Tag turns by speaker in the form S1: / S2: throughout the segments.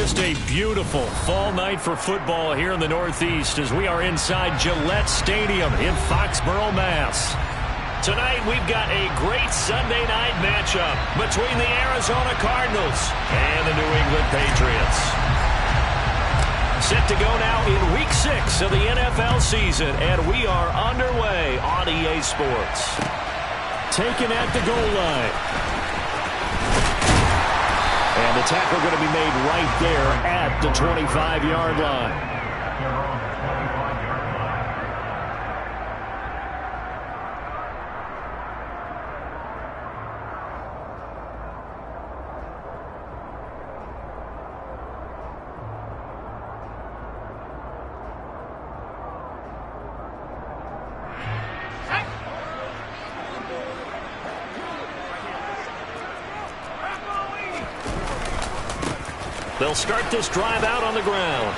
S1: Just a beautiful fall night for football here in the Northeast as we are inside Gillette Stadium in Foxborough, Mass. Tonight we've got a great Sunday night matchup between the Arizona Cardinals and the New England Patriots. Set to go now in Week 6 of the NFL season, and we are underway on EA Sports. Taken at the goal line. And the tackle going to be made right there at the 25-yard line. They'll start this drive out on the ground.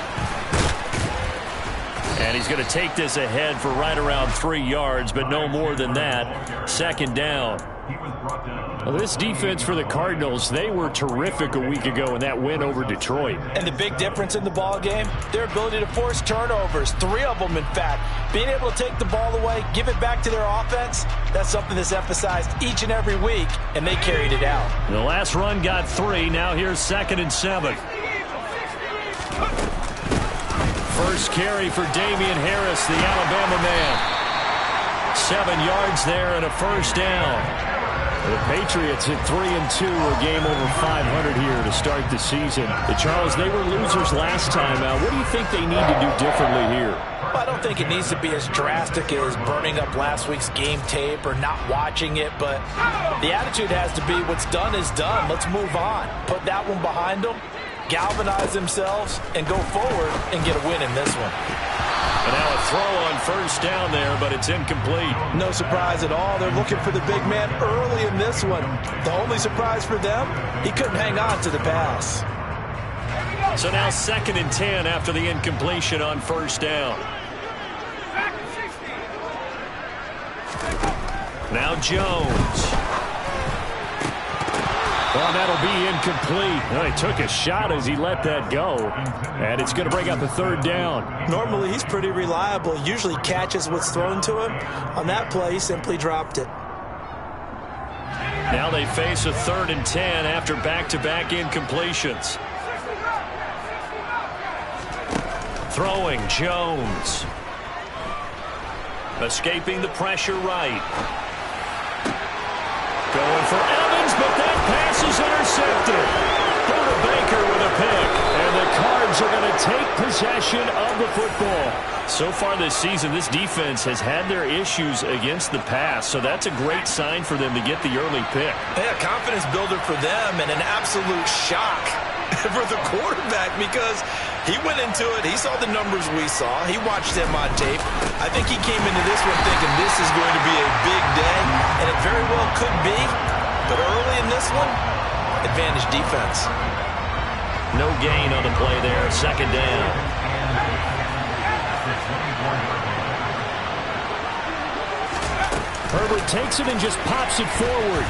S1: And he's going to take this ahead for right around 3 yards, but no more than that. Second down. Well, this defense for the Cardinals, they were terrific a week ago in that win over Detroit.
S2: And the big difference in the ball game, their ability to force turnovers, 3 of them in fact. Being able to take the ball away, give it back to their offense, that's something that's emphasized each and every week, and they carried it out.
S1: The last run got 3. Now here's 2nd and 7. First carry for Damian Harris, the Alabama man. 7 yards there and a first down. The Patriots at 3-2, a game over 500 here to start the season. Charles, they were losers last time out. What do you think they need to do differently here?
S2: Well, I don't think it needs to be as drastic as burning up last week's game tape or not watching it, but the attitude has to be what's done is done. Let's move on. Put that one behind them, galvanize themselves, and go forward and get a win in this one.
S1: And now a throw on first down there, but it's incomplete.
S2: No surprise at all. They're looking for the big man early in this one. The only surprise for them, he couldn't hang on to the pass.
S1: So now 2nd and 10 after the incompletion on first down. Now Jones. Well, that'll be incomplete. Well, he took a shot as he let that go. And it's going to bring up a 3rd down.
S2: Normally, he's pretty reliable. Usually catches what's thrown to him. On that play, he simply dropped it.
S1: Now they face a 3rd and 10 after back-to-back incompletions. Throwing, Jones. Escaping the pressure right. Going for Evans, but that pass is intercepted. Buda Baker with a pick, and the Cards are going to take possession of the football. So far this season, this defense has had their issues against the pass, so that's a great sign for them to get the early pick.
S2: Yeah, confidence builder for them and an absolute shock for the quarterback because he went into it. He saw the numbers we saw. He watched them on tape. I think he came into this one thinking this is going to be a big day, and it very well could be. But early in this one, advantage defense.
S1: No gain on the play there. 2nd down. Herbert takes it and just pops it forward.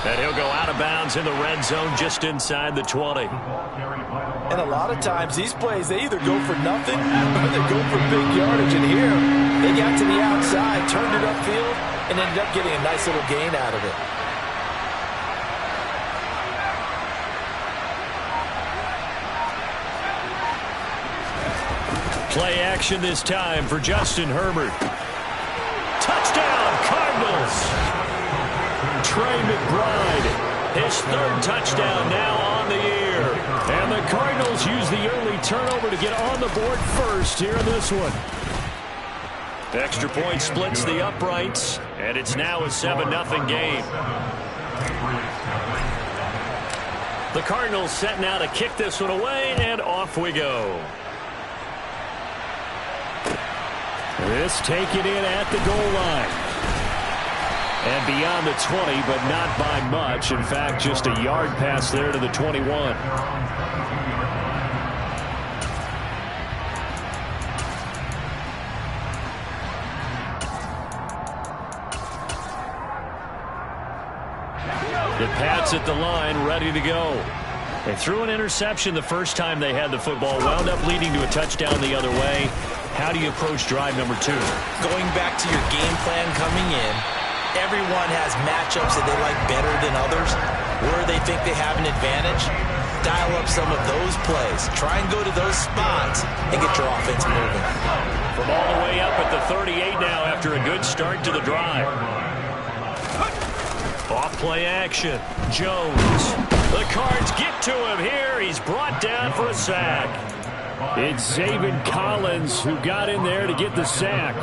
S1: And he'll go out of bounds in the red zone just inside the 20.
S2: And a lot of times these plays, they either go for nothing or they go for big yardage. And here, they got to the outside, turned it upfield, and ended up getting a nice little gain out of it.
S1: Play action this time for Justin Herbert. Touchdown, Cardinals! Trey McBride, his 3rd touchdown now on the year. And the Cardinals use the early turnover to get on the board first here in this one. Extra point splits the uprights, and it's now a 7-0 game. The Cardinals set now to kick this one away, and off we go. This taken in at the goal line. And beyond the 20, but not by much. In fact, just a yard pass there to the 21. The Pats at the line, ready to go. They threw an interception the first time they had the football, wound up leading to a touchdown the other way. How do you approach drive number 2?
S2: Going back to your game plan coming in, everyone has matchups that they like better than others, where they think they have an advantage. Dial up some of those plays. Try and go to those spots and get your offense moving.
S1: From all the way up at the 38 now after a good start to the drive. Off play action. Jones. The Cards get to him here. He's brought down for a sack. It's Zaven Collins who got in there to get the sack.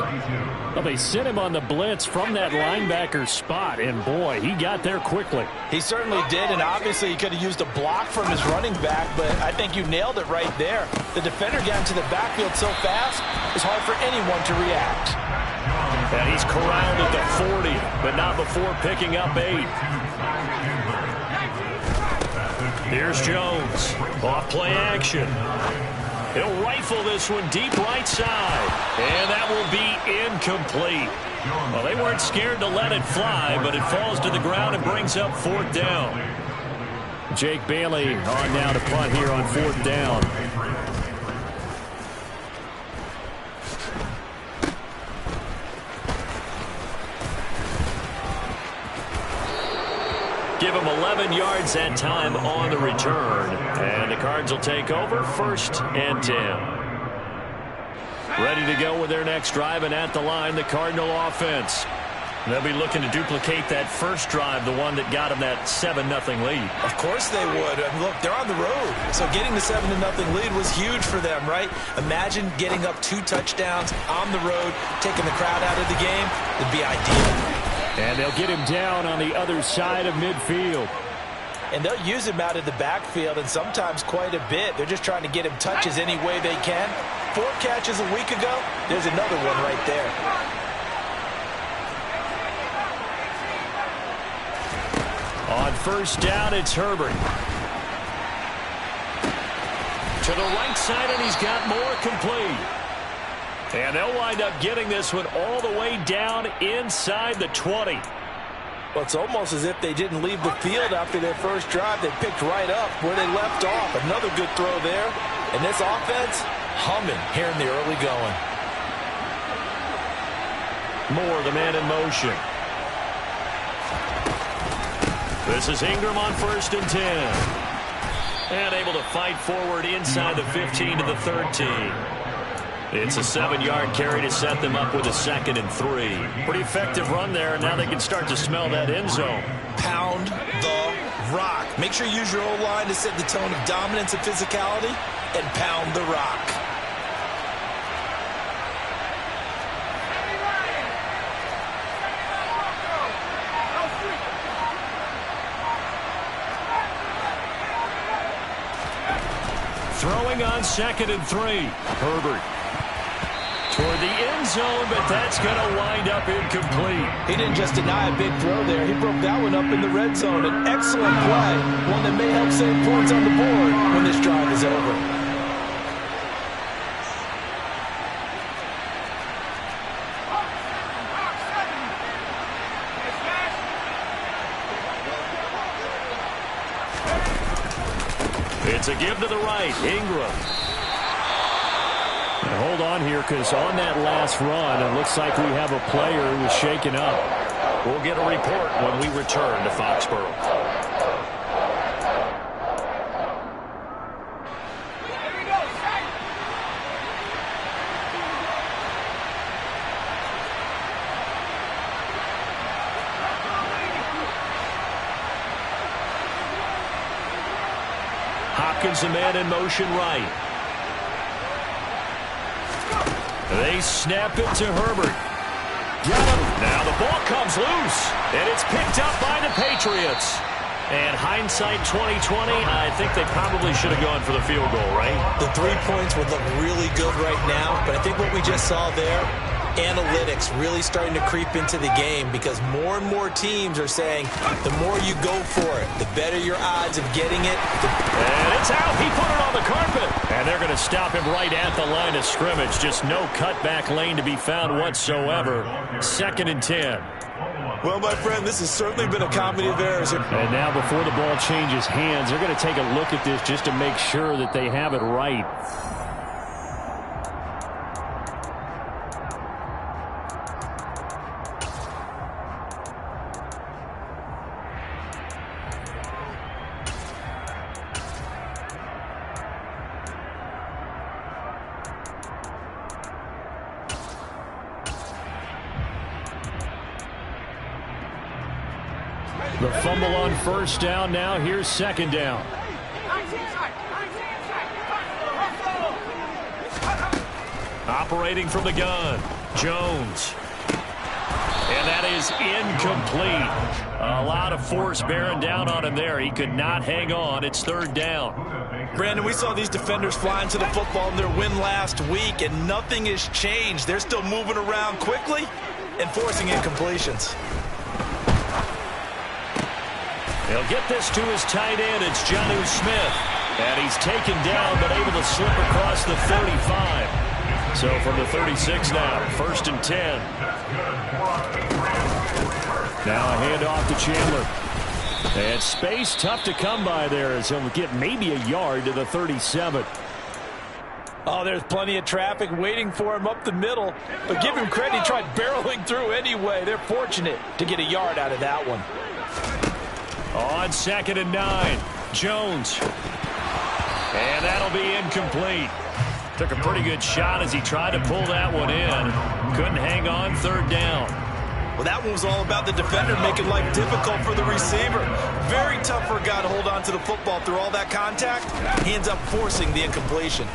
S1: Well, they sent him on the blitz from that linebacker spot, and boy, he got there quickly.
S2: He certainly did, and obviously he could have used a block from his running back, but I think you nailed it right there. The defender got into the backfield so fast, it's hard for anyone to react.
S1: And he's corralled at the 40, but not before picking up 8. Here's Jones. Off play action. He'll rifle this one deep right side. And that will be incomplete. Well, they weren't scared to let it fly, but it falls to the ground and brings up 4th down. Jake Bailey on now to punt here on 4th down. Give him 11 yards that time on the return. And the Cards will take over 1st and 10. Ready to go with their next drive, and at the line, the Cardinal offense. They'll be looking to duplicate that first drive, the one that got them that 7-0 lead.
S2: Of course they would. And look, they're on the road. So getting the 7-0 lead was huge for them, right? Imagine getting up 2 touchdowns on the road, taking the crowd out of the game. It'd be ideal.
S1: And they'll get him down on the other side of midfield.
S2: And they'll use him out of the backfield, and sometimes quite a bit. They're just trying to get him touches any way they can. 4 catches a week ago. There's another one right there.
S1: On 1st down, it's Herbert. To the right side, and he's got more complete. And they'll wind up getting this one all the way down inside the 20.
S2: Well, it's almost as if they didn't leave the field after their first drive. They picked right up where they left off. Another good throw there. And this offense, humming here in the early going.
S1: Moore, the man in motion. This is Ingram on 1st and 10. And able to fight forward inside the 15 to the 13. It's a 7-yard carry to set them up with a 2nd and 3. Pretty effective run there, and now they can start to smell that end zone.
S2: Pound the rock. Make sure you use your O-line to set the tone of dominance and physicality, and pound the rock.
S1: Throwing on 2nd and 3. Herbert. Toward the end zone, but that's going to wind up incomplete.
S2: He didn't just deny a big throw there. He broke that one up in the red zone. An excellent play. One that may help save points on the board when this drive is over.
S1: It's a give to the right. Ingram. Hold on here, because on that last run, it looks like we have a player who was shaken up. We'll get a report when we return to Foxborough. Hopkins, the man in motion right. They snap it to Herbert. Got him. Now the ball comes loose, and it's picked up by the Patriots. And hindsight 2020, I think they probably should have gone for the field goal, right?
S2: The 3 points would look really good right now, but I think what we just saw there, analytics really starting to creep into the game, because more and more teams are saying the more you go for it, the better your odds of getting it.
S1: And it's out. He put it on the carpet. And they're going to stop him right at the line of scrimmage. Just no cutback lane to be found whatsoever. 2nd and 10.
S2: Well, my friend, this has certainly been a comedy of errors.
S1: And now before the ball changes hands, they're going to take a look at this just to make sure that they have it right. The fumble on first down. Now here's second down. Operating from the gun, Jones. And that is incomplete. A lot of force bearing down on him there. He could not hang on. It's third down.
S2: Brandon, we saw these defenders fly into the football in their win last week, and nothing has changed. They're still moving around quickly and forcing incompletions.
S1: He'll get this to his tight end. It's Jonnu Smith. And he's taken down, but able to slip across the 35. So from the 36 now, 1st and 10. Now a handoff to Chandler. And space tough to come by there as he'll get maybe a yard to the 37.
S2: Oh, there's plenty of traffic waiting for him up the middle. But give him credit, he tried barreling through anyway. They're fortunate to get a yard out of that one.
S1: On 2nd and 9, Jones. And that'll be incomplete. Took a pretty good shot as he tried to pull that one in. Couldn't hang on, third down.
S2: Well, that one was all about the defender making life difficult for the receiver. Very tough for a guy to hold on to the football through all that contact. He ends up forcing the incompletion.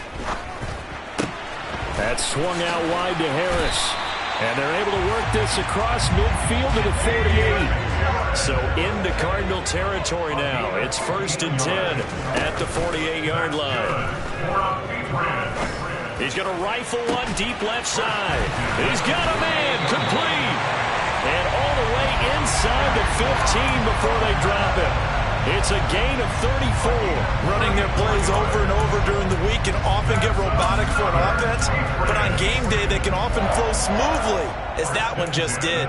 S1: That swung out wide to Harris. And they're able to work this across midfield to the 48. So into Cardinal territory now. It's 1st and 10 at the 48-yard line. He's going to rifle one deep left side. He's got a man complete. And all the way inside the 15 before they drop it. It's a gain of 34.
S2: Running their plays over and over during the week can often get robotic for an offense, but on game day they can often flow smoothly, as that one just did.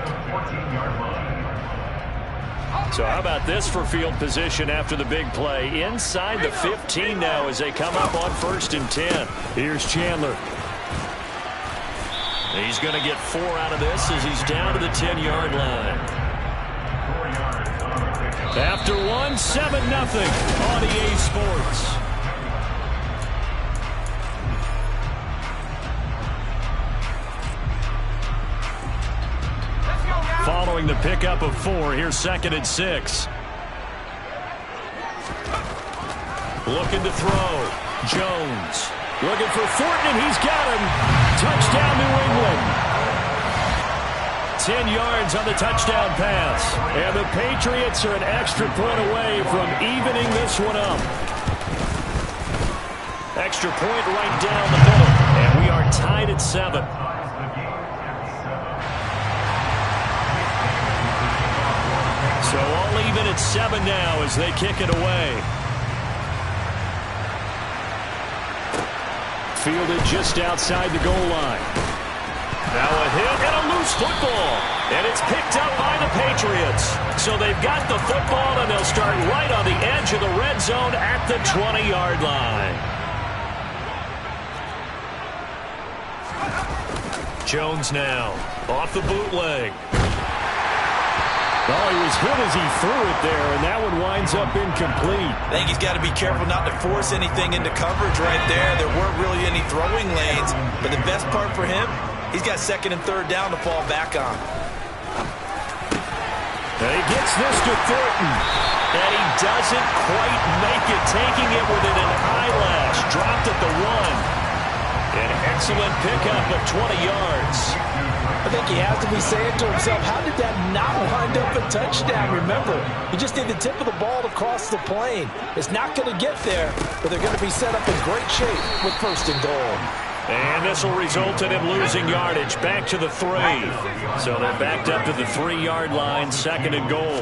S1: So how about this for field position after the big play? Inside the 15 now as they come up on 1st and 10. Here's Chandler. He's going to get 4 out of this as he's down to the 10-yard line. After one, 7-0 on EA Sports. Following the pickup of 4, here's 2nd and 6. Looking to throw. Jones. Looking for Thornton, and he's got him. Touchdown, New England. 10 yards on the touchdown pass. And the Patriots are an extra point away from evening this one up. Extra point right down the middle. And we are tied at 7. So all even at 7 now as they kick it away. Fielded just outside the goal line. Now a hit and a loose football. And it's picked up by the Patriots. So they've got the football, and they'll start right on the edge of the red zone at the 20-yard line. Jones now off the bootleg. Oh, he was hit as he threw it there, and that one winds up incomplete.
S2: I think he's got to be careful not to force anything into coverage right there. There weren't really any throwing lanes, but the best part for him, he's got 2nd and 3rd down to fall back on.
S1: And he gets this to Thornton, and he doesn't quite make it, taking it within an eyelash. Dropped at the 1. An excellent pickup of 20 yards.
S2: I think he has to be saying to himself, how did that not wind up a touchdown? Remember, he just need the tip of the ball to cross the plane. It's not going to get there, but they're going to be set up in great shape with 1st and goal.
S1: And this will result in him losing yardage back to the 3. So they're backed up to the 3-yard line, 2nd and goal.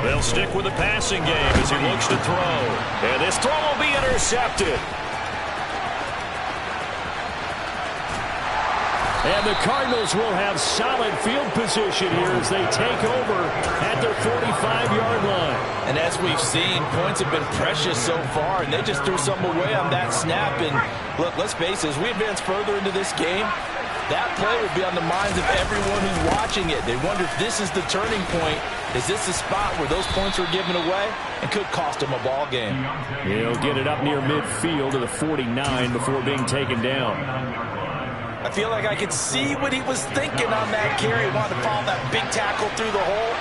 S1: They'll stick with the passing game as he looks to throw. And this throw will be intercepted. And the Cardinals will have solid excellent field position here as they take over at their 45-yard line.
S2: And as we've seen, points have been precious so far, and they just threw some away on that snap. And look, let's face it, as we advance further into this game, that play will be on the minds of everyone who's watching it. They wonder if this is the turning point. Is this the spot where those points were given away and could cost them a ball game?
S1: He'll get it up near midfield to the 49 before being taken down.
S2: I feel like I could see what he was thinking on that carry. He wanted to follow that big tackle through the hole.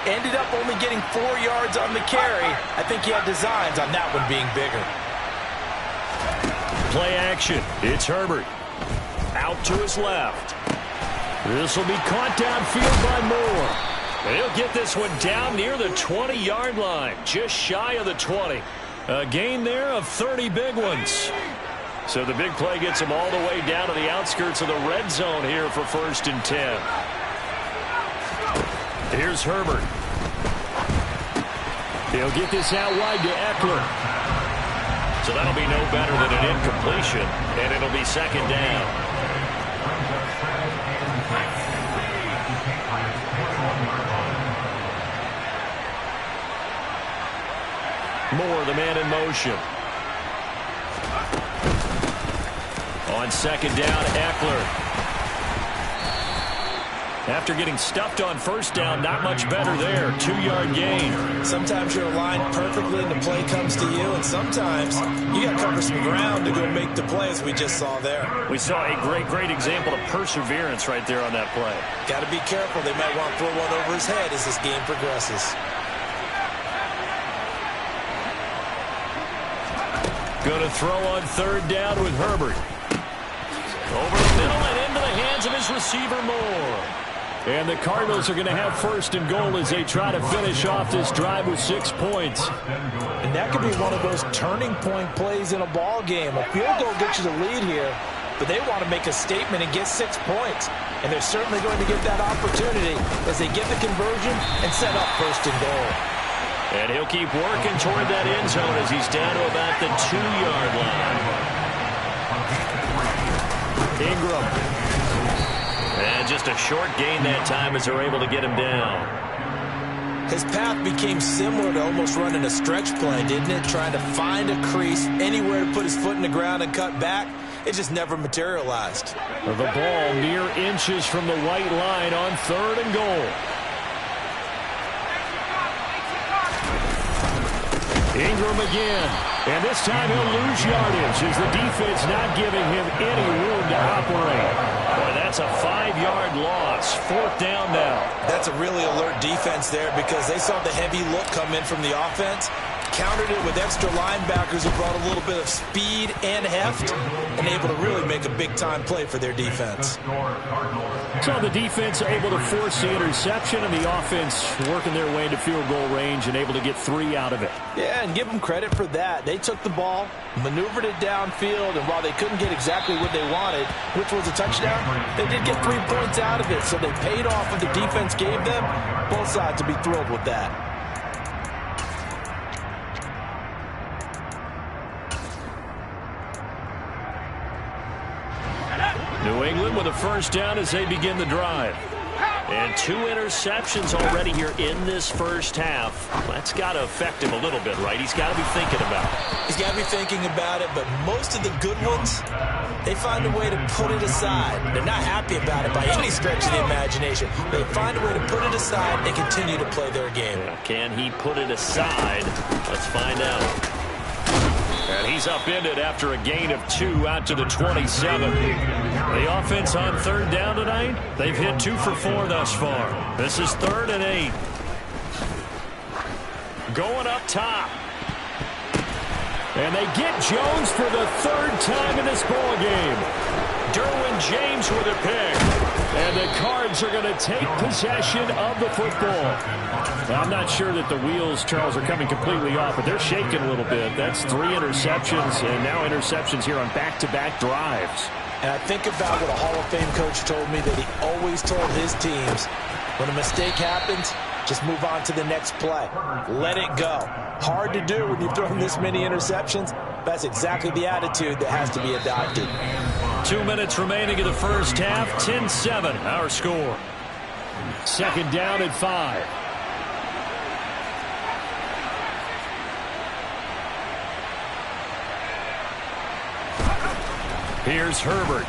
S2: Ended up only getting 4 yards on the carry. I think he had designs on that one being bigger.
S1: Play action. It's Herbert. Out to his left. This will be caught downfield by Moore. He'll get this one down near the 20-yard line, just shy of the 20. A gain there of 30 big ones. So the big play gets him all the way down to the outskirts of the red zone here for 1st and 10. Here's Herbert. He'll get this out wide to Eckler. So that'll be no better than an incompletion, and it'll be 2nd down. Moore, the man in motion. On 2nd down, Eckler. After getting stuffed on 1st down, not much better there. 2-yard gain.
S2: Sometimes you're aligned perfectly and the play comes to you, and sometimes you got to cover some ground to go make the play, as we just saw there.
S1: We saw a great example of perseverance right there on that play.
S2: Got to be careful. They might want to throw one over his head as this game progresses.
S1: Going to throw on 3rd down with Herbert. Over the middle and into the hands of his receiver, Moore. And the Cardinals are going to have 1st and goal as they try to finish off this drive with 6 points.
S2: And that could be one of those turning point plays in a ball game. A field goal gets you the lead here, but they want to make a statement and get 6 points. And they're certainly going to get that opportunity as they get the conversion and set up 1st and goal.
S1: And he'll keep working toward that end zone as he's down to about the 2-yard line. Ingram. And just a short gain that time as they're able to get him down.
S2: His path became similar to almost running a stretch play, didn't it? Trying to find a crease, anywhere to put his foot in the ground and cut back. It just never materialized.
S1: The ball mere inches from the white line on 3rd and goal. Ingram again. And this time he'll lose yardage as the defense not giving him any room to operate. Boy, that's a 5-yard loss. 4th down now.
S2: That's a really alert defense there because they saw the heavy look come in from the offense, countered it with extra linebackers who brought a little bit of speed and heft, and able to really make a big-time play for their defense.
S1: So the defense able to force the interception, and the offense working their way into field goal range and able to get 3 out of it.
S2: Yeah, and give them credit for that. They took the ball, maneuvered it downfield, and while they couldn't get exactly what they wanted, which was a touchdown, they did get 3 points out of it, so they paid off what the defense gave them. Both sides to be thrilled with that.
S1: New England with a 1st down as they begin the drive. And 2 interceptions already here in this 1st half. That's got to affect him a little bit, right? He's got to be thinking about it.
S2: He's got to be thinking about it, but most of the good ones, they find a way to put it aside. They're not happy about it by any stretch of the imagination. They find a way to put it aside and continue to play their game.
S1: Can he put it aside? Let's find out. And he's upended after a gain of 2 out to the 27. The offense on 3rd down tonight, they've hit 2 for 4 thus far. This is 3rd and 8. Going up top. And they get Jones for the 3rd time in this ball game. Derwin James with a pick. And the Cards are going to take possession of the football. Now, I'm not sure that the wheels, Charles, are coming completely off, but they're shaking a little bit. That's 3 interceptions, and now interceptions here on back-to-back drives.
S2: And I think about what a Hall of Fame coach told me that he always told his teams, when a mistake happens, just move on to the next play. Let it go. Hard to do when you've thrown this many interceptions. That's exactly the attitude that has to be adopted.
S1: 2 minutes remaining in the 1st half. 10-7, our score. Second down and 5. Here's Herbert.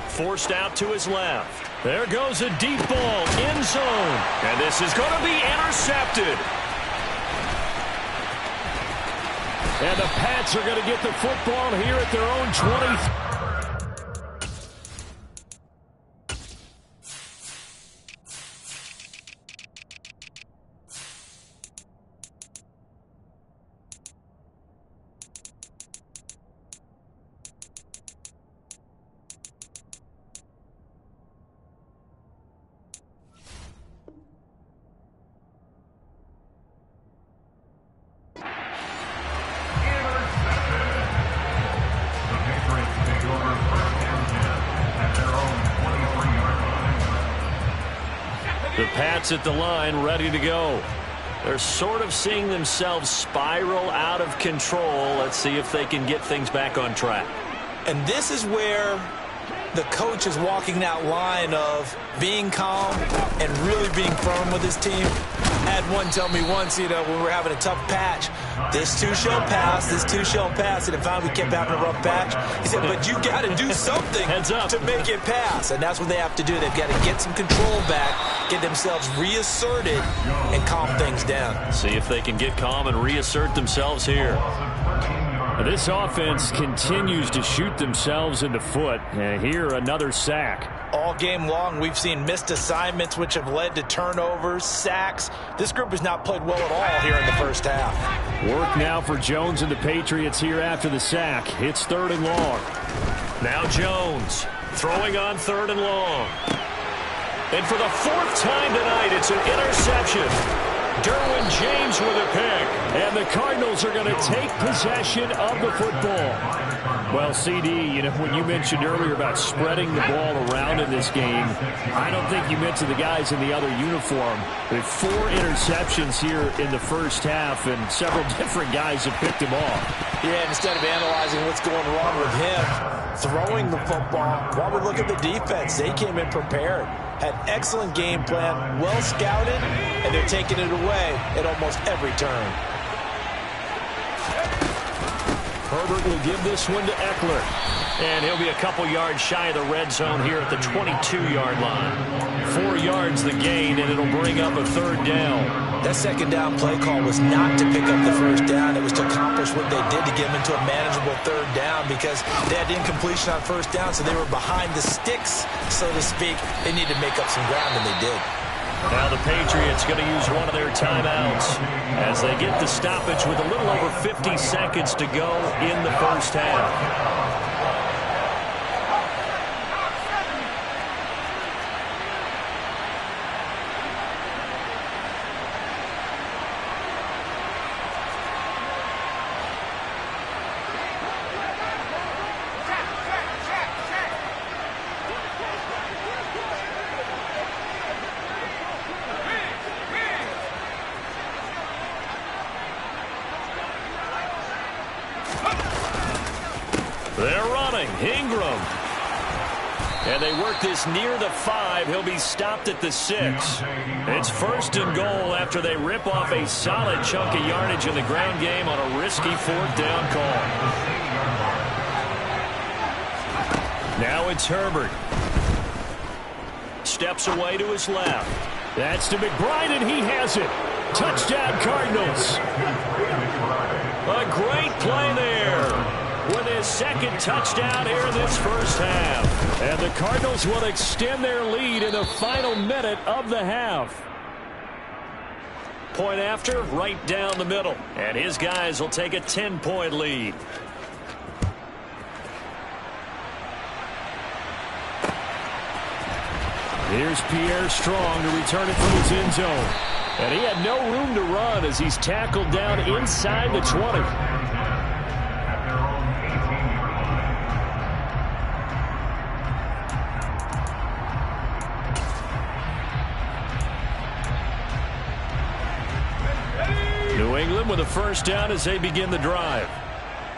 S1: Forced out to his left. There goes a deep ball, end zone. And this is going to be intercepted. And the Pats are going to get the football here at their own 20. The Pats at the line, ready to go. They're sort of seeing themselves spiral out of control. Let's see if they can get things back on track.
S2: And this is where the coach is walking that line of being calm and really being firm with his team. I had one tell me once, when we were having a tough patch, this too shall pass, this too shall pass. And if finally we kept having a rough patch, he said, but you got to do something to make it pass. And that's what they have to do. They've got to get some control back, get themselves reasserted, and calm things down.
S1: See if they can get calm and reassert themselves here. This offense continues to shoot themselves in the foot. Here, another sack.
S2: All game long, we've seen missed assignments, which have led to turnovers, sacks. This group has not played well at all here in the first half.
S1: Work now for Jones and the Patriots here after the sack. It's 3rd and long. Now Jones throwing on 3rd and long. And for the 4th time tonight, it's an interception. Derwin James with a pick. And the Cardinals are going to take possession of the football. Well, CD, when you mentioned earlier about spreading the ball around in this game, I don't think you meant to the guys in the other uniform. With 4 interceptions here in the first half, and several different guys have picked him off.
S2: Yeah, instead of analyzing what's going wrong with him, throwing the football, while we look at the defense, they came in prepared. Had excellent game plan, well scouted, and they're taking it away at almost every turn.
S1: Herbert will give this one to Eckler. And he'll be a couple yards shy of the red zone here at the 22-yard line. 4 yards the gain, and it'll bring up a 3rd down.
S2: That 2nd down play call was not to pick up the 1st down. It was to accomplish what they did to get them into a manageable 3rd down because they had incompletion on 1st down, so they were behind the sticks, so to speak. They needed to make up some ground, and they did.
S1: Now the Patriots going to use one of their timeouts as they get the stoppage with a little over 50 seconds to go in the first half. They're running. Ingram. And they work this near the 5. He'll be stopped at the 6. It's 1st and goal after they rip off a solid chunk of yardage in the ground game on a risky 4th down call. Now it's Herbert. Steps away to his left. That's to McBride, and he has it. Touchdown, Cardinals. A great play there. With his 2nd touchdown here in this first half. And the Cardinals will extend their lead in the final minute of the half. Point after, right down the middle. And his guys will take a 10-point lead. Here's Pierre Strong to return it from his end zone. And he had no room to run as he's tackled down inside the 20. New England with a 1st down as they begin the drive.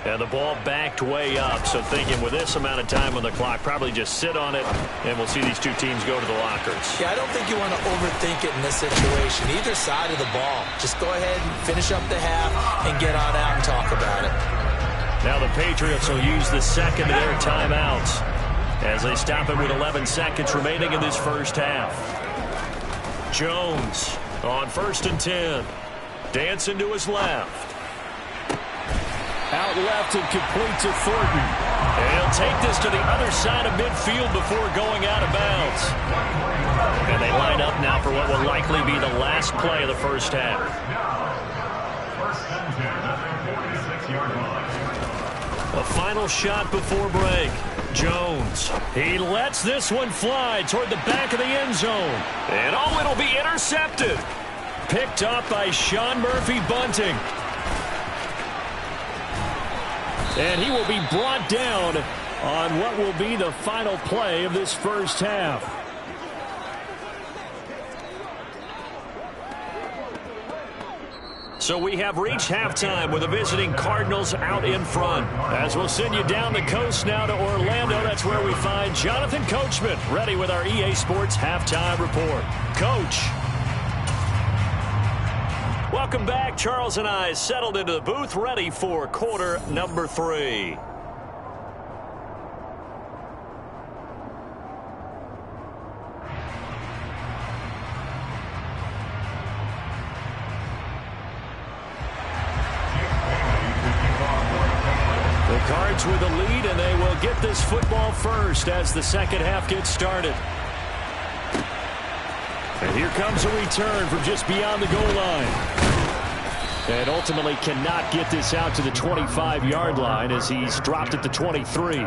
S1: And the ball backed way up, so thinking with this amount of time on the clock, probably just sit on it, and we'll see these two teams go to the lockers.
S2: Yeah, I don't think you want to overthink it in this situation. Either side of the ball. Just go ahead and finish up the half and get on out and talk about it.
S1: Now the Patriots will use the second of their timeouts as they stop it with 11 seconds remaining in this first half. Jones on 1st and 10. Dancing to his left. Out left and complete to Thornton. And he'll take this to the other side of midfield before going out of bounds. And they line up now for what will likely be the last play of the first half. A final shot before break. Jones. He lets this one fly toward the back of the end zone. And oh, it'll be intercepted. Picked up by Sean Murphy-Bunting. And he will be brought down on what will be the final play of this first half. So we have reached halftime with the visiting Cardinals out in front. As we'll send you down the coast now to Orlando, that's where we find Jonathan Coachman ready with our EA Sports Halftime Report. Coach. Welcome back. Charles and I settled into the booth, ready for quarter number 3. The Cards with the lead, and they will get this football first as the second half gets started. And here comes a return from just beyond the goal line. And ultimately cannot get this out to the 25-yard line as he's dropped at the 23.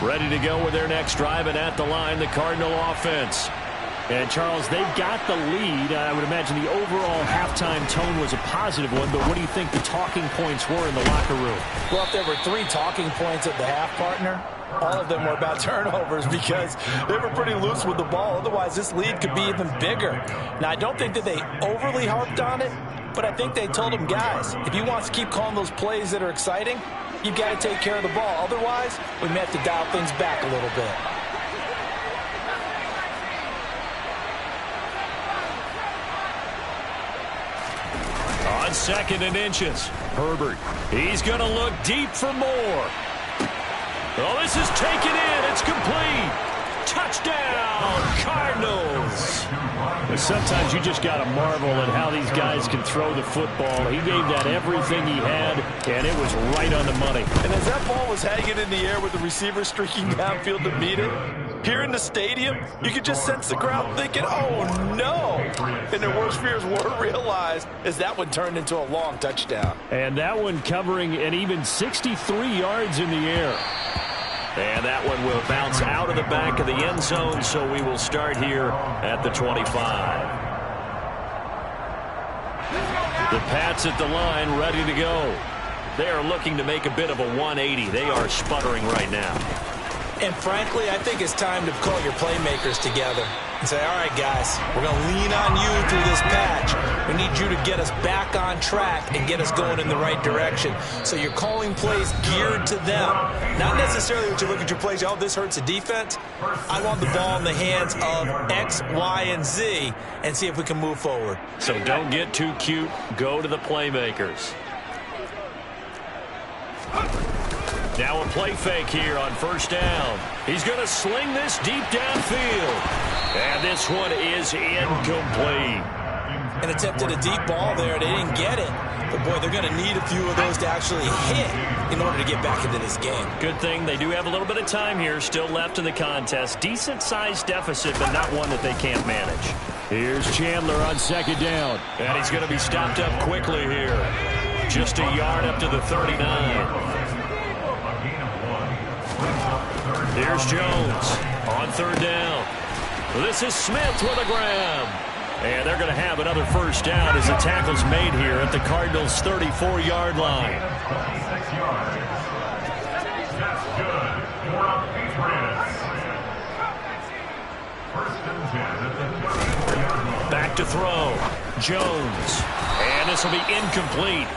S1: Ready to go with their next drive, and at the line, the Cardinal offense. And, Charles, they've got the lead. I would imagine the overall halftime tone was a positive one, but what do you think the talking points were in the locker room?
S2: Well, if there were 3 talking points at the half, partner, all of them were about turnovers because they were pretty loose with the ball. Otherwise, this lead could be even bigger. Now, I don't think that they overly harped on it, but I think they told them, guys, if you want to keep calling those plays that are exciting, you've got to take care of the ball. Otherwise, we may have to dial things back a little bit.
S1: On 2nd and inches, Herbert. He's going to look deep for more. Oh, this is taken in. It's complete. Touchdown, Cardinals. But sometimes you just got to marvel at how these guys can throw the football. He gave that everything he had, and it was right on the money.
S2: And as that ball was hanging in the air with the receiver streaking downfield to meet it, here in the stadium, you could just sense the crowd thinking, oh, no. And their worst fears were realized as that one turned into a long touchdown.
S1: And that one covering an even 63 yards in the air. And that one will bounce out of the back of the end zone, so we will start here at the 25. The Pats at the line, ready to go. They are looking to make a bit of a 180. They are sputtering right now.
S2: And frankly, I think it's time to call your playmakers together and say, all right, guys, we're going to lean on you through this patch. We need you to get us back on track and get us going in the right direction. So you're calling plays geared to them. Not necessarily when you look at your plays, oh, this hurts the defense. I want the ball in the hands of X, Y, and Z and see if we can move forward.
S1: So don't get too cute. Go to the playmakers. Now a play fake here on 1st down. He's going to sling this deep downfield. And this one is incomplete.
S2: And attempted a deep ball there. They didn't get it. But, boy, they're going to need a few of those to actually hit in order to get back into this game.
S1: Good thing they do have a little bit of time here still left in the contest. Decent-sized deficit, but not one that they can't manage. Here's Chandler on 2nd down. And he's going to be stopped up quickly here. Just a yard up to the 39. Here's Jones on 3rd down. This is Smith with a grab. And they're going to have another 1st down as the tackle's made here at the Cardinals' 34-yard line.
S3: That's good for the Patriots. 1st and 10 at the
S1: back to throw. Jones. And this will be incomplete.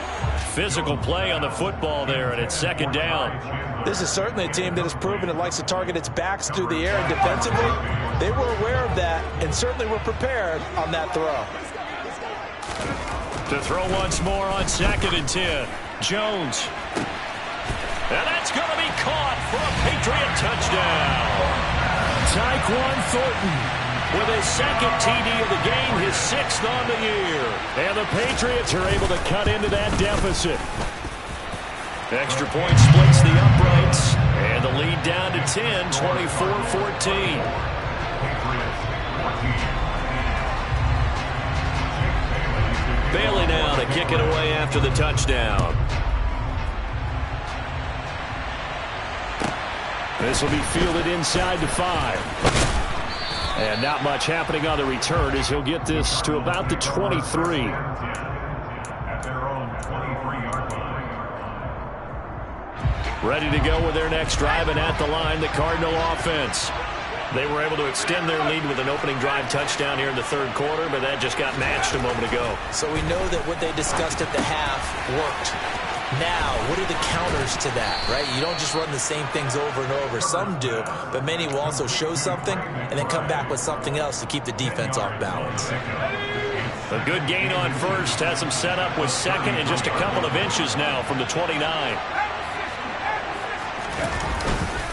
S1: Physical play on the football there, and it's second down.
S2: This is certainly a team that has proven it likes to target its backs through the air, and defensively, they were aware of that and certainly were prepared on that throw.
S1: To throw once more on 2nd and 10. Jones. And that's going to be caught for a Patriot touchdown. Tyquan Thornton with his second TD of the game, his 6th on the year. And the Patriots are able to cut into that deficit. Extra point splits the uprights, and the lead down to 10, 24-14. Bailey now to kick it away after the touchdown. This will be fielded inside to 5. And not much happening on the return as he'll get this to about the 23. Ready to go with their next drive, and at the line, the Cardinal offense. They were able to extend their lead with an opening drive touchdown here in the 3rd quarter, but that just got matched a moment ago.
S2: So we know that what they discussed at the half worked. Now, what are the counters to that, right? You don't just run the same things over and over. Some do, but many will also show something and then come back with something else to keep the defense off balance.
S1: A good gain on 1st has them set up with 2nd and just a couple of inches now from the 29.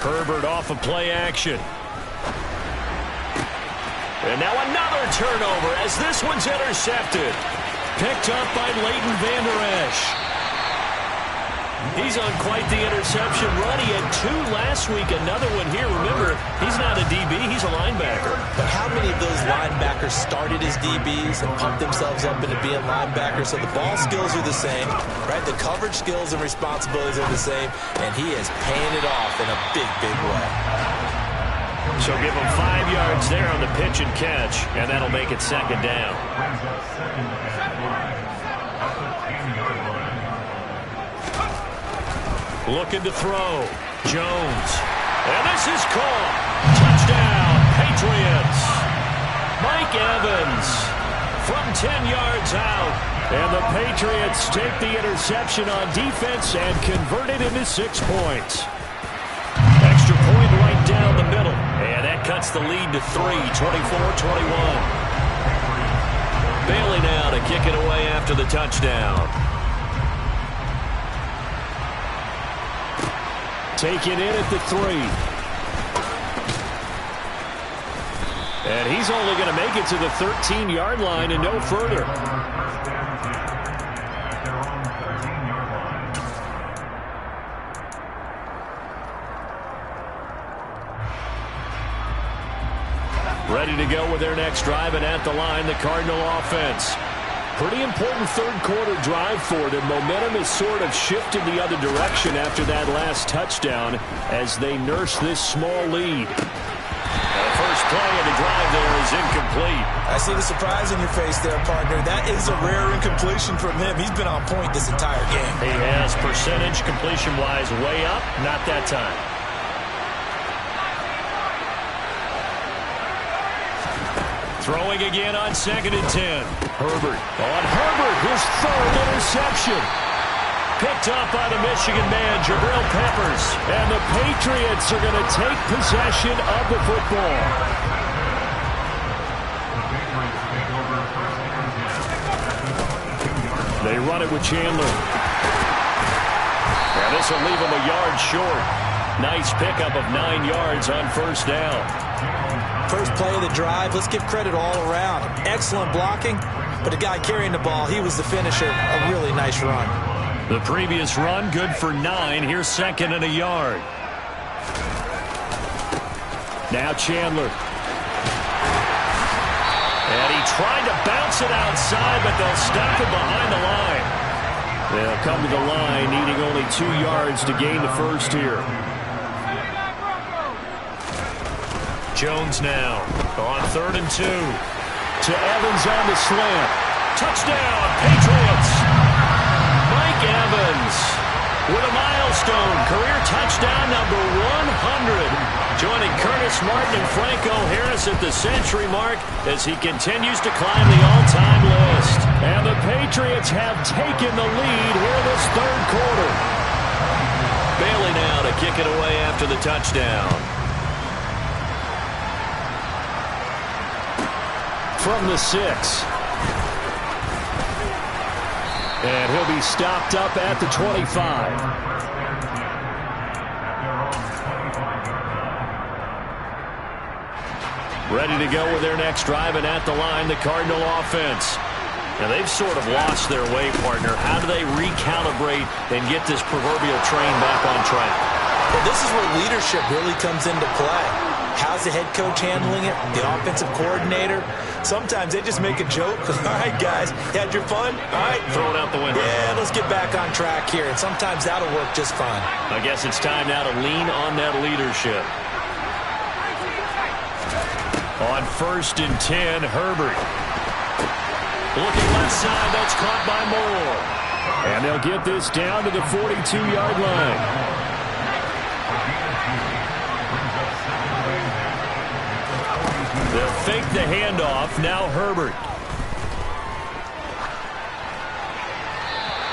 S1: Herbert off of play action. And now another turnover as this one's intercepted. Picked up by Leighton Vander Esch. He's on quite the interception run. He had 2 last week, another one here. Remember, he's not a DB, he's a linebacker.
S2: But how many of those linebackers started as DBs and pumped themselves up into being linebackers? So the ball skills are the same, right? The coverage skills and responsibilities are the same, and he is paying it off in a big, big way.
S1: So give him 5 yards there on the pitch and catch, and that'll make it 2nd down. Looking to throw. Jones. And this is caught. Touchdown, Patriots. Mike Evans from 10 yards out. And the Patriots take the interception on defense and convert it into 6 points. Extra point right down the middle. And that cuts the lead to 3, 24-21. Bailey now to kick it away after the touchdown. Taken in at the 3. And he's only going to make it to the 13-yard line and no further. Ready to go with their next drive, and at the line, the Cardinal offense. Pretty important 3rd quarter drive for them. Momentum has sort of shifted the other direction after that last touchdown as they nurse this small lead. And the first play of the drive there is incomplete.
S2: I see the surprise in your face there, partner. That is a rare incompletion from him. He's been on point this entire game.
S1: He has, percentage completion-wise way up, not that time. Throwing again on 2nd and 10. Herbert. On Herbert, his 3rd interception. Picked up by the Michigan man, Jabril Peppers. And the Patriots are going to take possession of the football. They run it with Chandler. And this will leave him a yard short. Nice pickup of 9 yards on 1st down.
S2: First play of the drive, let's give credit all around. Excellent blocking, but the guy carrying the ball, he was the finisher. A really nice run.
S1: The previous run, good for 9. Here's 2nd and a yard. Now Chandler. And he tried to bounce it outside, but they'll stop it behind the line. They'll come to the line, needing only 2 yards to gain the first here. Jones now on 3rd and 2. To Evans on the slant. Touchdown, Patriots. Mike Evans with a milestone career touchdown number 100. Joining Curtis Chris Martin and Franco Harris at the century mark as he continues to climb the all-time list. And the Patriots have taken the lead here this third quarter. Bailey now to kick it away after the touchdown. From the 6. And he'll be stopped up at the 25. Ready to go with their next drive, and at the line, the Cardinal offense. Now, they've sort of lost their way, partner. How do they recalibrate and get this proverbial train back on track?
S2: Well, this is where leadership really comes into play. How's the head coach handling it? The offensive coordinator? Sometimes they just make a joke. All right, guys, you had your fun? All right.
S1: Throw it out the window.
S2: Yeah, let's get back on track here. And sometimes that'll work just fine.
S1: I guess it's time now to lean on that leadership. On 1st and 10, Herbert. Looking left side, that's caught by Moore. And they'll get this down to the 42-yard line. They'll fake the handoff. Now Herbert.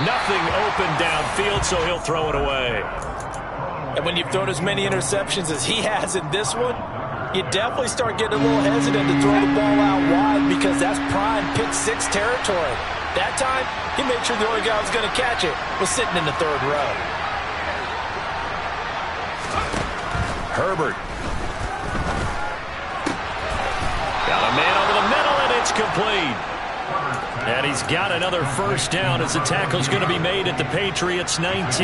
S1: Nothing open downfield, so he'll throw it away.
S2: And when you've thrown as many interceptions as he has in this one, you definitely start getting a little hesitant to throw the ball out wide because that's prime pick 6 territory. That time, he made sure the only guy who was going to catch it was sitting in the 3rd row.
S1: Herbert. Got a man over the middle, and it's complete. And he's got another first down as the tackle's going to be made at the Patriots 19.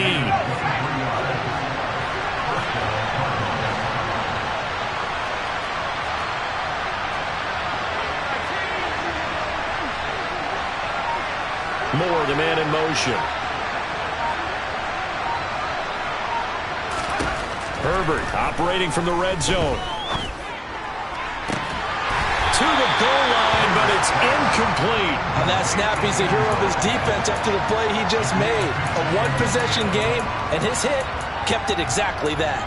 S1: Moore, the man in motion. Herbert operating from the red zone. To the goal line, but it's incomplete.
S2: On that snap, he's a hero of his defense after the play he just made. A one-possession game, and his hit kept it exactly that.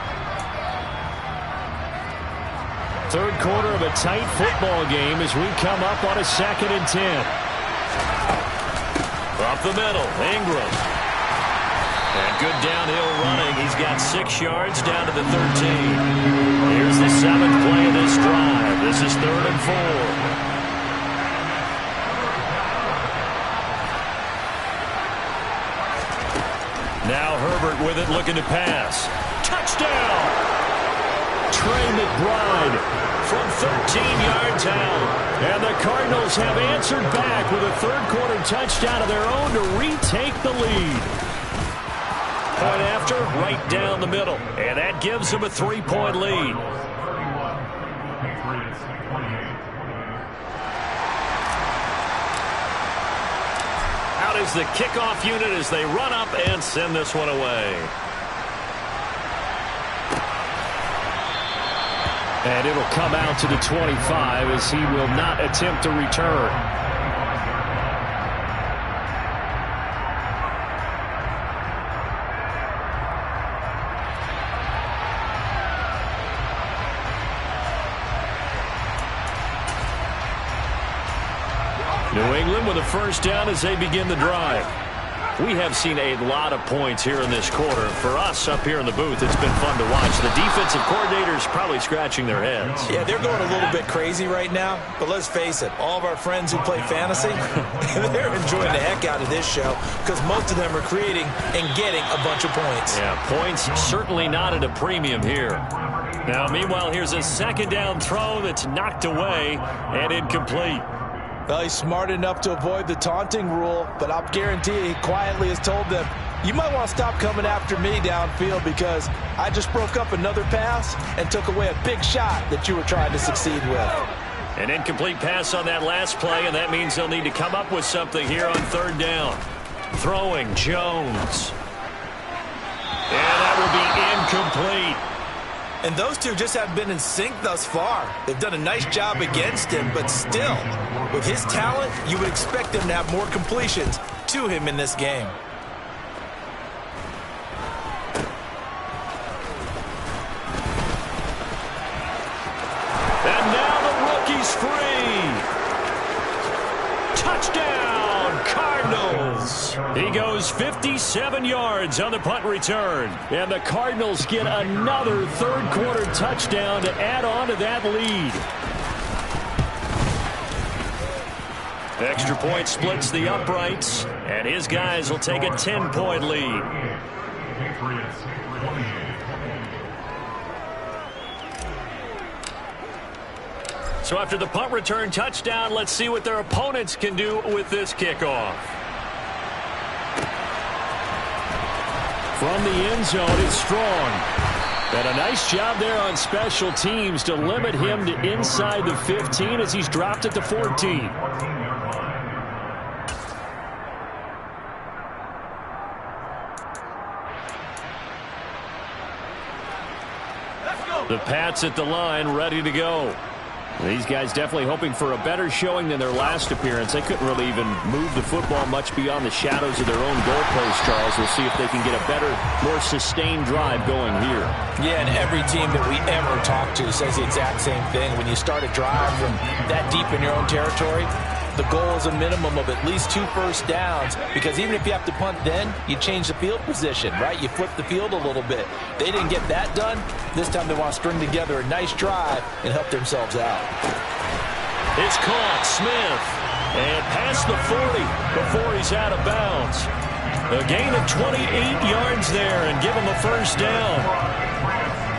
S1: Third quarter of a tight football game as we come up on a 2nd and 10. Up the middle, Ingram. And good downhill running. He's got 6 yards down to the 13. Here's the 7th play of this drive. This is 3rd and 4. Now Herbert with it, looking to pass. Touchdown! Trey McBride from 13 yards out. And the Cardinals have answered back with a third-quarter touchdown of their own to retake the lead. Point after, right down the middle. And that gives them a 3-point lead. Out is the kickoff unit as they run up and send this one away. And it'll come out to the 25 as he will not attempt to return. New England with a first down as they begin the drive. We have seen a lot of points here in this quarter. For us up here in the booth, it's been fun to watch. The defensive coordinators probably scratching their heads.
S2: Yeah, they're going a little bit crazy right now. But let's face it, all of our friends who play fantasy, they're enjoying the heck out of this show because most of them are creating and getting a bunch of points.
S1: Yeah, points certainly not at a premium here. Now, meanwhile, here's a 2nd down throw that's knocked away and incomplete.
S2: Well, he's smart enough to avoid the taunting rule, but I'll guarantee you he quietly has told them, you might want to stop coming after me downfield because I just broke up another pass and took away a big shot that you were trying to succeed with.
S1: An incomplete pass on that last play, and that means they'll need to come up with something here on 3rd down. Throwing Jones. And that will be incomplete.
S2: And those two just haven't been in sync thus far. They've done a nice job against him, but still, with his talent, you would expect him to have more completions to him in this game.
S1: Touchdown, Cardinals. He goes 57 yards on the punt return. And the Cardinals get another third-quarter touchdown to add on to that lead. Extra point splits the uprights, and his guys will take a 10-point lead. So after the punt return touchdown, let's see what their opponents can do with this kickoff. From the end zone, it's Strong. And a nice job there on special teams to limit him to inside the 15 as he's dropped at the 14. The Pats at the line, ready to go. These guys definitely hoping for a better showing than their last appearance. They couldn't really even move the football much beyond the shadows of their own goalpost, Charles. We'll see if they can get a better, more sustained drive going here.
S2: Yeah, and every team that we ever talk to says the exact same thing. When you start a drive from that deep in your own territory, the goal is a minimum of at least 2 first downs, because even if you have to punt then, you change the field position, right? You flip the field a little bit. They didn't get that done. This time they want to string together a nice drive and help themselves out.
S1: It's caught, Smith, and past the 40 before he's out of bounds. A gain of 28 yards there and give him a first down.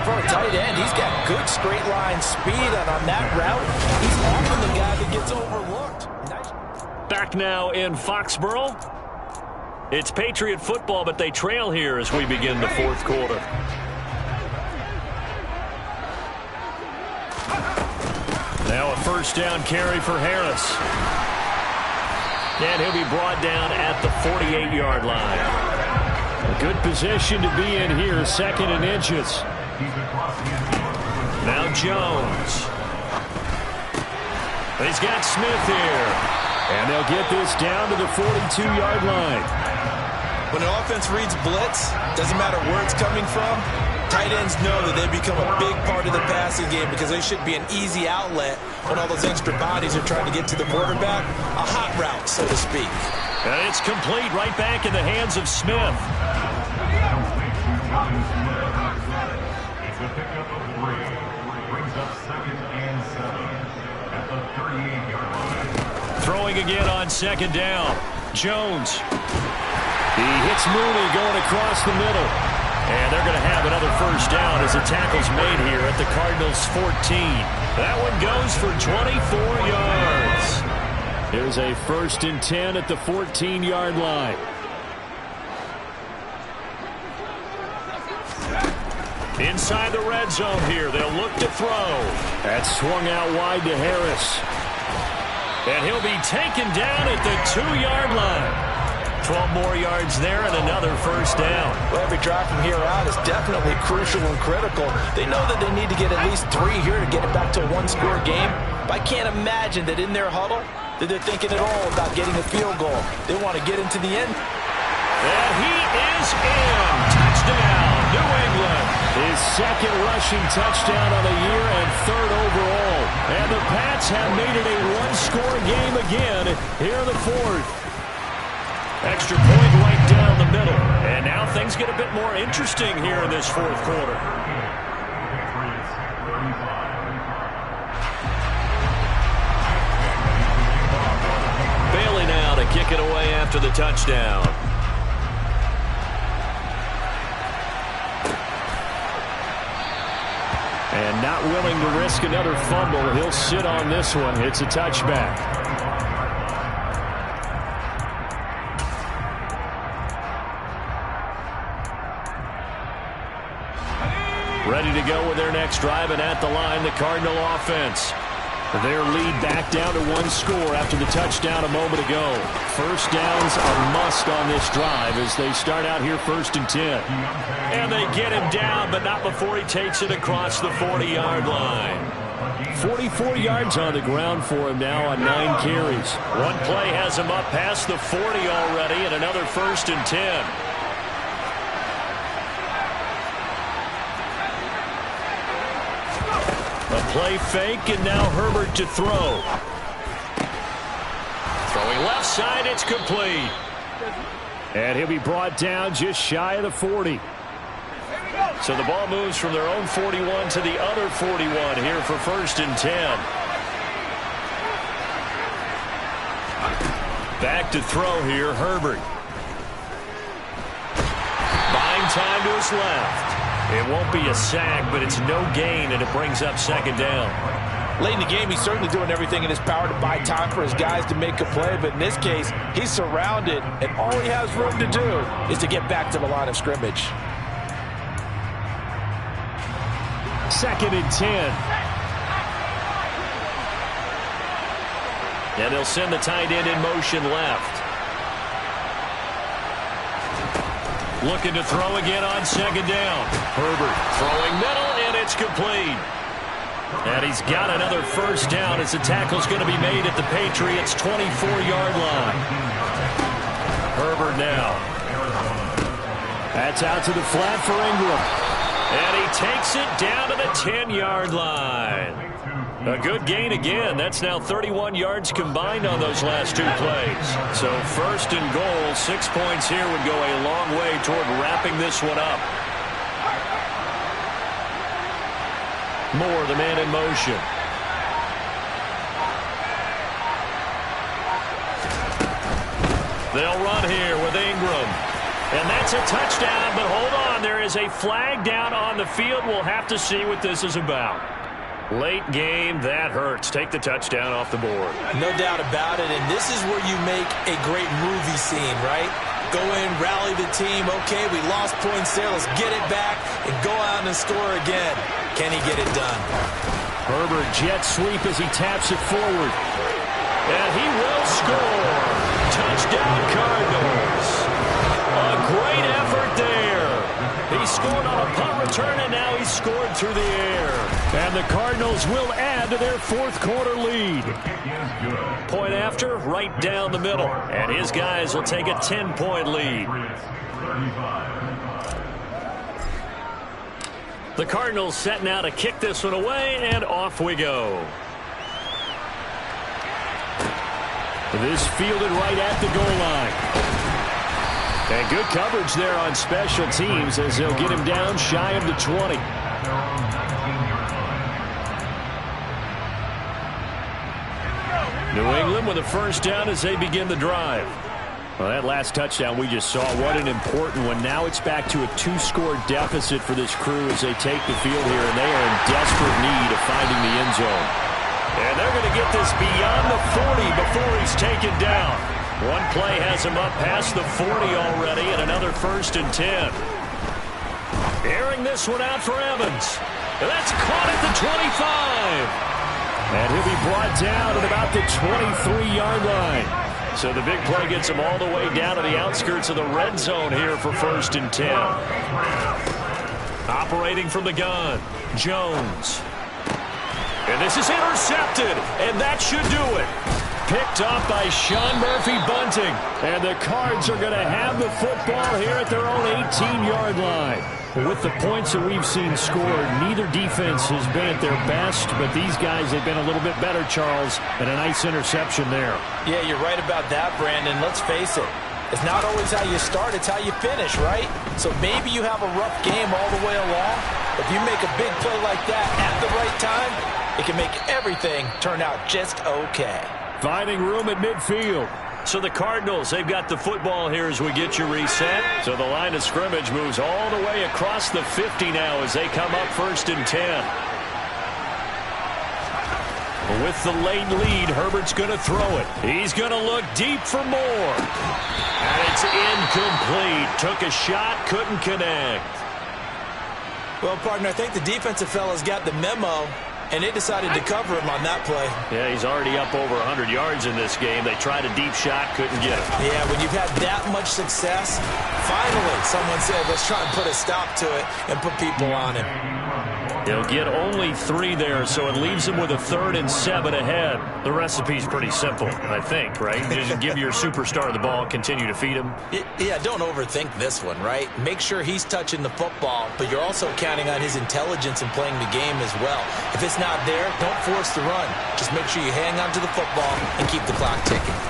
S2: For a tight end, he's got good straight line speed, and on that route, he's often the guy that gets overlooked.
S1: Back now in Foxborough. It's Patriot football, but they trail here as we begin the fourth quarter. Now a first down carry for Harris. And he'll be brought down at the 48-yard line. A good position to be in here, second and inches. Now Jones. He's got Smith here. And they'll get this down to the 42-yard line.
S2: When an offense reads blitz, doesn't matter where it's coming from, tight ends know that they become a big part of the passing game because they should be an easy outlet when all those extra bodies are trying to get to the quarterback. A hot route, so to speak.
S1: And it's complete right back in the hands of Smith.
S3: It's a pickup of 3. Brings up 2nd and 7 at the 38-yard line.
S1: Throwing again on second down. Jones. He hits Mooney going across the middle. And they're going to have another first down as the tackle's made here at the Cardinals' 14. That one goes for 24 yards. Here's a 1st and 10 at the 14-yard line. Inside the red zone here. They'll look to throw. That's swung out wide to Harris. And he'll be taken down at the 2-yard line. 12 more yards there and another first down.
S2: Well, every drive from here out is definitely crucial and critical. They know that they need to get at least 3 here to get it back to a 1-score game. But I can't imagine that in their huddle that they're thinking at all about getting a field goal. They want to get into the end.
S1: And he is in. Touchdown, New England. His second rushing touchdown of the year and 3rd overall. And the Pats have made it a 1-score game again here in the 4th. Extra point right down the middle. And now things get a bit more interesting here in this 4th quarter. Bailey now to kick it away after the touchdown. And not willing to risk another fumble, he'll sit on this one. It's a touchback. Ready to go with their next drive, and at the line, the Cardinal offense. Their lead back down to 1 score after the touchdown a moment ago. First downs are must on this drive as they start out here 1st and 10. And they get him down, but not before he takes it across the 40-yard line. 44 yards on the ground for him now on 9 carries. One play has him up past the 40 already, and another 1st and 10. A play fake, and now Herbert to throw. Throwing left side, it's complete. And he'll be brought down just shy of the 40. So the ball moves from their own 41 to the other 41 here for 1st and 10. Back to throw here, Herbert. Buying time to his left. It won't be a sack, but it's no gain, and it brings up 2nd down.
S2: Late in the game, he's certainly doing everything in his power to buy time for his guys to make a play, but in this case, he's surrounded, and all he has room to do is to get back to the line of scrimmage.
S1: 2nd and 10. And they'll send the tight end in motion left. Looking to throw again on 2nd down. Herbert throwing middle, and it's complete. And he's got another 1st down as the tackle's going to be made at the Patriots' 24-yard line. Herbert now. That's out to the flat for Ingram. And he takes it down to the 10-yard line. A good gain again. That's now 31 yards combined on those last 2 plays. So 1st and goal, 6 points here would go a long way toward wrapping this one up. Moore, the man in motion. They'll run here with Ingram. And that's a touchdown, but hold on. There is a flag down on the field. We'll have to see what this is about. Late game, that hurts. Take the touchdown off the board.
S2: No doubt about it, and this is where you make a great movie scene, right? Go in, rally the team. Okay, we lost points there. Let's get it back and go out and score again. Can he get it done?
S1: Herbert jet sweep as he taps it forward. And he will score. Touchdown, Cardinals. A great effort there. He scored on a punt return, and now he's scored through the air. And the Cardinals will add to their 4th quarter lead. Point after, right down the middle. And his guys will take a 10-point lead. The Cardinals set now to kick this one away, and off we go. This fielded right at the goal line. And good coverage there on special teams as they'll get him down shy of the 20. New England with a 1st down as they begin the drive. Well, that last touchdown we just saw, what an important one. Now it's back to a 2-score deficit for this crew as they take the field here, and they are in desperate need of finding the end zone. And they're going to get this beyond the 40 before he's taken down. One play has him up past the 40 already, and another 1st and 10. Airing this one out for Evans. And that's caught at the 25. And he'll be brought down at about the 23-yard line. So the big play gets him all the way down to the outskirts of the red zone here for 1st and 10. Operating from the gun, Jones. And this is intercepted, and that should do it. Picked up by Sean Murphy-Bunting. And the Cards are going to have the football here at their own 18-yard line. With the points that we've seen scored, neither defense has been at their best, but these guys have been a little bit better, Charles, and a nice interception there.
S2: Yeah, you're right about that, Brandon. Let's face it. It's not always how you start, it's how you finish, right? So maybe you have a rough game all the way along. If you make a big play like that at the right time, it can make everything turn out just okay.
S1: Finding room at midfield. So the Cardinals, they've got the football here as we get you reset. So the line of scrimmage moves all the way across the 50 now as they come up 1st and 10. With the late lead, Herbert's going to throw it. He's going to look deep for more. And it's incomplete. Took a shot, couldn't connect.
S2: Well, partner, I think the defensive fella's got the memo, and they decided to cover him on that play.
S1: Yeah, he's already up over 100 yards in this game. They tried a deep shot, couldn't get it.
S2: Yeah, when you've had that much success, finally someone said, let's try and put a stop to it and put people on him.
S1: He'll get only 3 there, so it leaves him with a 3rd and 7 ahead. The recipe's pretty simple, I think, right? Just give your superstar the ball, continue to feed him.
S2: Yeah, don't overthink this one, right? Make sure he's touching the football, but you're also counting on his intelligence in playing the game as well. If it's not there, don't force the run. Just make sure you hang on to the football and keep the clock ticking.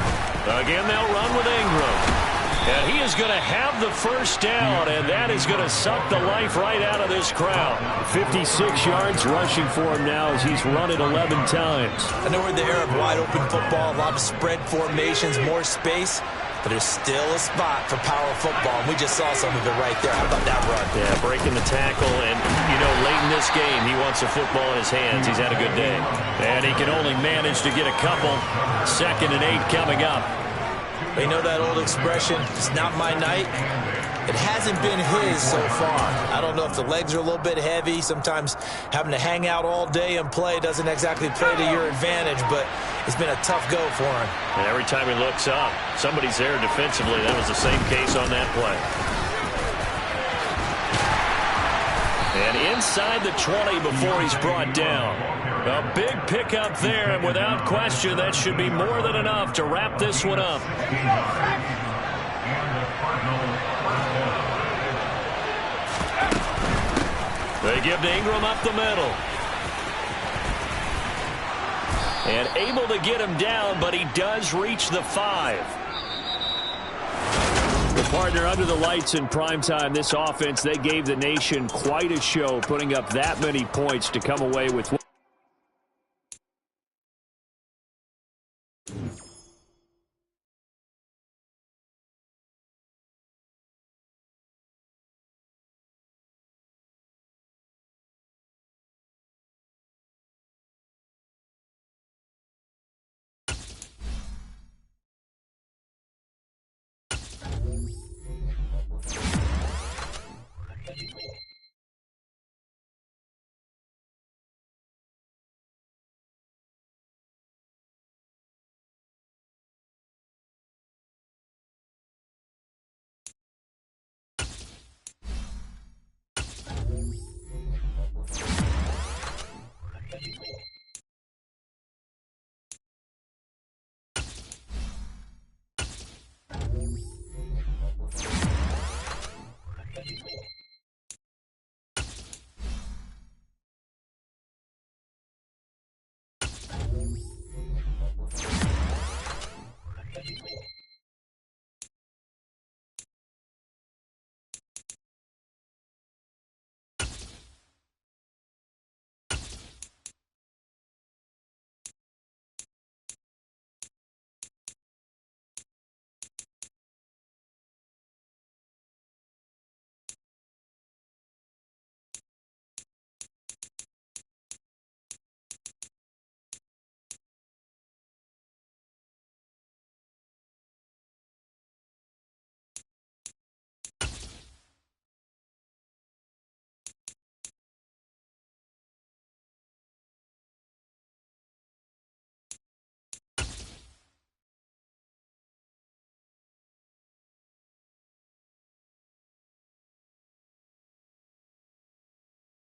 S1: Again, they'll run with Ingram. And he is going to have the first down, and that is going to suck the life right out of this crowd. 56 yards rushing for him now as he's run it 11 times.
S2: I know we're in the era of wide-open football, a lot of spread formations, more space, but there's still a spot for power football, and we just saw some of it right there. How about that run?
S1: Yeah, breaking the tackle, and, late in this game, he wants the football in his hands. He's had a good day. And he can only manage to get a couple. 2nd and 8 coming up.
S2: You know that old expression, it's not my night? It hasn't been his so far. I don't know if the legs are a little bit heavy. Sometimes having to hang out all day and play doesn't exactly play to your advantage, but it's been a tough go for him.
S1: And every time he looks up, somebody's there defensively. That was the same case on that play. And inside the 20 before he's brought down. A big pickup there, and without question, that should be more than enough to wrap this one up. They give to Ingram up the middle. And able to get him down, but he does reach the 5. The partner under the lights in primetime, this offense, they gave the nation quite a show, putting up that many points to come away with